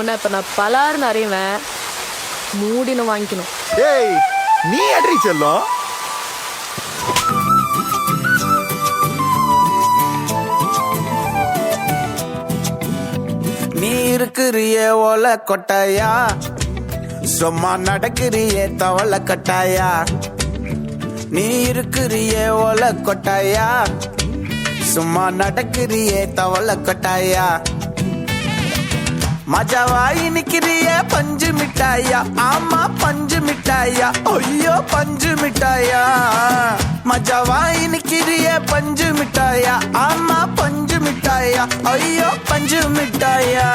உன்னை இப்ப நான் பலாருன்னு அறிவேன். மூடினு வாங்கிக்கணும். ஏய் நீ அட்ரி செல்லும். நீ இருக்கிறியே ஓல கொட்டாயா, சும்மா நடக்கிறியே தவள கட்டாயா. நீ இருக்கிறியே ஓல கொட்டாயா, சும்மா நடக்கிறியே தவள கொட்டாயா. மஜாவாய் நிக்கிறிய பஞ்சு மிட்டாயா, ஆமா பஞ்சு மிட்டாயா, ஐயோ பஞ்சு மிட்டாயா. மஜாவாய் நிக்கிறிய பஞ்சு மிட்டாயா, ஆமா பஞ்சு மிட்டாயா, ஐயோ பஞ்சு மிட்டாயா.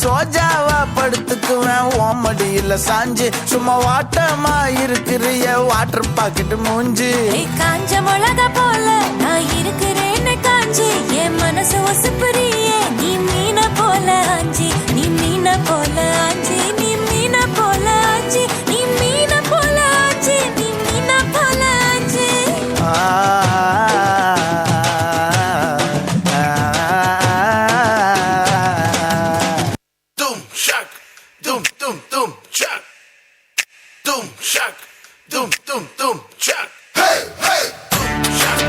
சோஜாவா படுத்துக்குவேன் ஓமடியில சாஞ்சு, சும்மா வாட்டமா இருக்கிறிய வாட்டர் பாக்கெட் மூஞ்சி. காஞ்ச மிளகா போல நான் இருக்கிறேன்னு காஞ்சி, என் மனசு ஒசுப்புறியே நீ மீன போல ஆஞ்சி. நீ மீன போல ஆஞ்சி, நீ மீன போல ஆஞ்சி, நீ மீன போல ஆஞ்சி, நீ மீன போல ஆஞ்சி. Dum shak, dum dum dum shak, dum shak, dum dum dum shak. Hey hey, dum shak,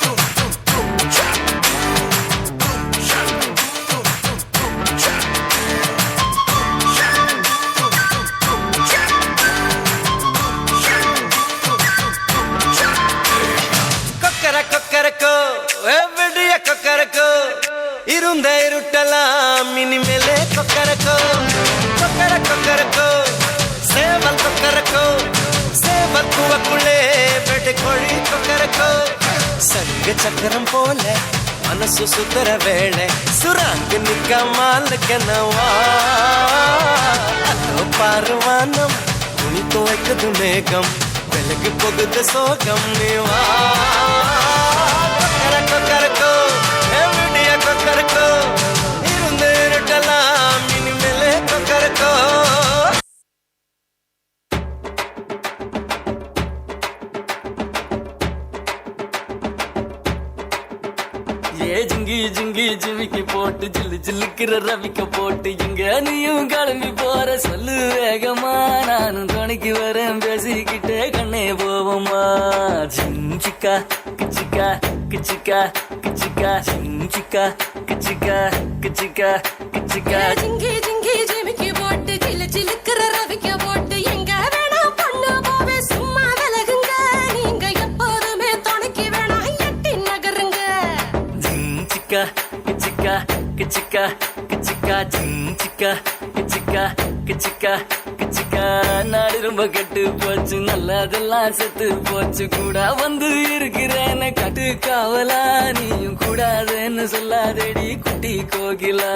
dum dum dum shak, dum shak, dum dum dum shak, shak, dum dum dum shak, shak, dum dum dum shak. கொக்கர Kokkarakko எவ்வடிய Kokkarakko, இருந்த இருட்டலாம் இனிமேலே கொக்கரக்கோ. கொக்கர கொக்கரக்கோ சேவல் கொக்கரக்கோ, சேவல் கூவக்குள்ளே வெட்டு கோழி கொக்கரக்கோ. சங்க சக்கரம் போல மனசு சுத்தர வேளை, சுராங்கு நிக்காமலுக்கனவா. அதோ பாருவானம் துணி துவைக்குது மேகம், விலகு போகுது சோகம் நீவா. கொக்கர கொக்கரக்கோ எவ்வடிய கொக்கரக்கோ, இருந்து இருட்டலாம் இனிமேலே கொக்கரக்கோ. ஏ ஜிங்கி ஜிங்கி ஜிமிக்கி போட்டு ஜில்லு ஜில்லுக்கிற ரவிக்க போட்டு, இங்க நீயும் கிளம்பி போற சொல்லு வேகமா. நானும் துணைக்கு வரேன் பேசிக்கிட்டே கண்ணே போவோமா. ஜிஞ்சிக்கா கிச்சிக்கா கிச்சிக்கா கிச்சிக்கா, ஜிஞ்சிக்கா கிச்சிக்கா கிச்சிக்கா கிச்சிக்கா. ஜிங்கி ஜிங்கி ஜிமிக்கி போட்டு ஜில்லு ஜில்லுக்கிற ரவிக்க போட்டு, எங்க வேணா பொண்ணு போவே சும்மா விலகுங்க. நீங்க எப்போதுமே துணைக்கு வேணா எட்டி நகருங்க. ஜிஞ்சிக்கா கிச்சிக்கா கிச்சிக்கா கிச்சிக்கா, ஜிஞ்சிக்கா கிச்சிக்கா கிச்சிக்கா கிச்சிக்கா. நாடு ரொம்ப கெட்டு போச்சு, நல்லதெல்லாம் செத்து போச்சு. கூட வந்து இருக்கிறேன்னு கட்டு காவலா, நீயும் கூடாதுன்னு சொல்லாதேடி குட்டி கோகிலா.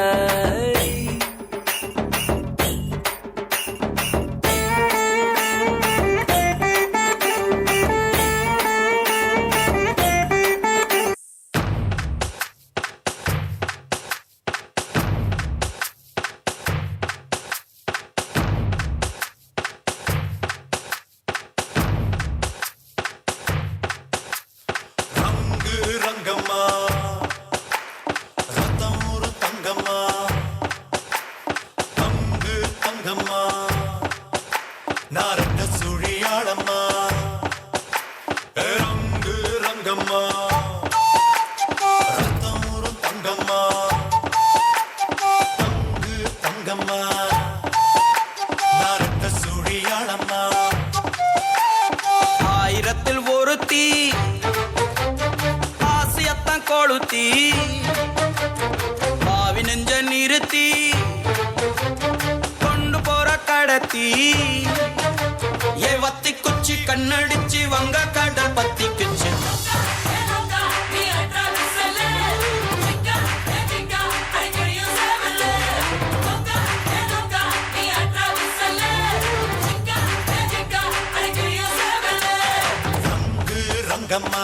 ரங்கு ரங்கம்மா, ரத்தம் ஒரு தங்கம்மா, தங்கு தங்கம்மா, நாரட்ட சுழியாளம்மா. ரங்கு ரங்கம்மா, ரத்தம் ஒரு தங்கம்மா, தங்கு தங்கம்மா, நாரட்ட சுழியாளம்மா. ஆயிரத்தில் ஒருத்தி ஆசையத்தான் கொளுத்தி, பாவி நெஞ்ச நிறுத்தி கொண்டு போற கடத்தி. ஏ வத்தி குச்சி கண்ணடிச்சு வங்க கடல் பத்திக்குச்சு. ரங்கம்மா